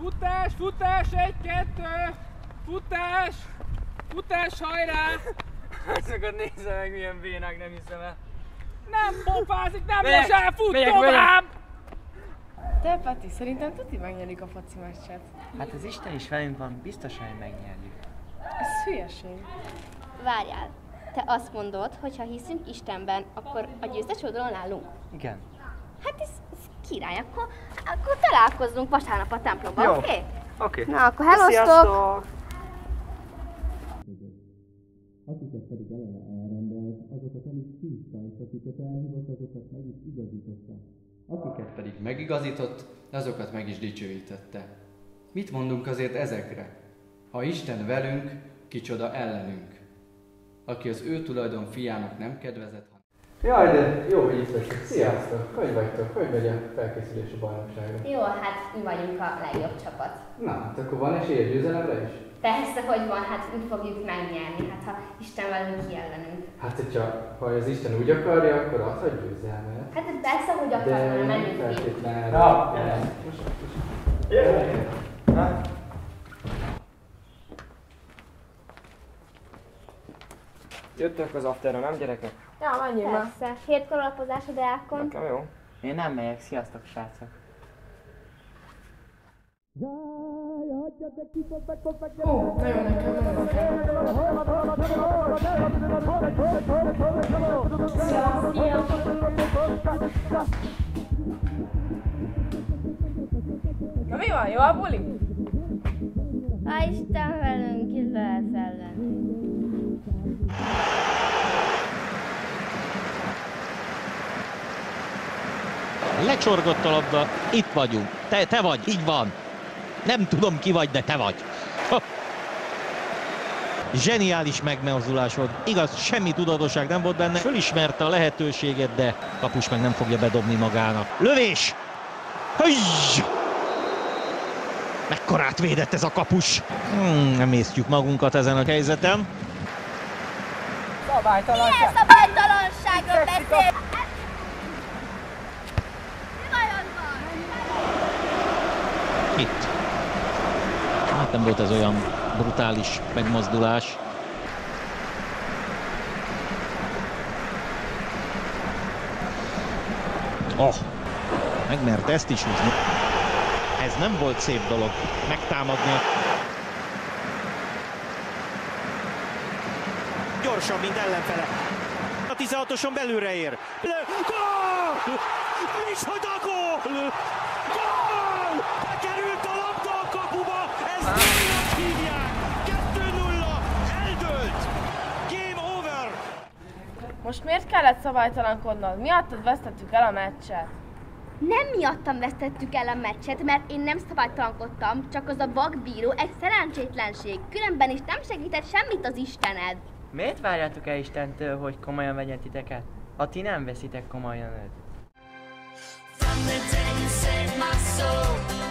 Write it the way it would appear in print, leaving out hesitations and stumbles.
Futás, futás, 1-2! Futás! Futás, hajrá! Azokat nézze meg, milyen bénák, nem hiszem el. Nem pofázik, nem mosál, fut tovább! Te, Peti, szerintem tuti megnyerjük a foci meccset. Hát az Isten is velünk van, biztosan, hogy megnyerjük. Ez hülyeség. Várjál, te azt mondod, hogy ha hiszünk Istenben, akkor a győztes oldalon állunk? Igen. Hát ez király, akkor találkozzunk vasárnap a templomban, Jó. oké? Oké. Na, akkor hellosztok! Akiket pedig eleve elrendelt, azokat el is hívta, és akiket elhívott, azokat meg is igazította. Akiket pedig megigazított, azokat meg is dicsőítette. Mit mondunk azért ezekre? Ha Isten velünk, kicsoda ellenünk. Aki az ő tulajdon fiának nem kedvezett, Jaj, de jó, hogy itt vagytok. Sziasztok! Hogy vagytok? Hogy megy a felkészülés a bajnokságra? Jó, hát mi vagyunk a legjobb csapat. Na, hát akkor van esély a győzelemre is? Persze, hogy van, hát úgy fogjuk megnyerni, hát ha Isten velünk ki ellenünk. Hát, ha az Isten úgy akarja, akkor az, hogy győzelmet. Hát persze, hogy De akarja, nem menjünk ki. feltétlenül. Jöttök az afterra, nem gyerekek? Ja, menjünk már. Persze. 7-kor alapozás a Deákon. Nekem jó. Én nem megyek, sziasztok, srácok. Ó, na jó, nekem mennem kell. Na mi van, jó a buli? Ha Isten velünk, ki lehet ellenünk. Lecsorgott a labda, itt vagyunk. Te vagy, így van. Nem tudom ki vagy, de te vagy. Zseniális megmozdulás volt. Igaz, semmi tudatosság nem volt benne. Fölismerte a lehetőséget, de kapus meg nem fogja bedobni magának. Lövés! Hüzs! Mekkorát védett ez a kapus. Nem észtjük magunkat ezen a helyzeten. Szabálytalanság! Milyen szabálytalanságról beszél? Mi bajod van? Itt. Hát nem volt ez olyan brutális megmozdulás. Megmerte ezt is húzni. Ez nem volt szép dolog megtámadni. Gyorsabb, mint ellenfele. A 16-oson belülre ér. Gól! Micsoda gól! Gól! Bekerült a labda a kapuba! Ez tényleg hívják! 2-0! Eldőlt! Game over! Most miért kellett szabálytalankodnod? Miattad vesztettük el a meccset. Nem miattam vesztettük el a meccset, mert én nem szabálytalankodtam, csak az a vakbíró egy szerencsétlenség. Különben is nem segített semmit az Istened. Miért várjátok el Istentől, hogy komolyan vegyen titeket? Ha ti nem veszitek komolyan őt. From the day you saved my soul.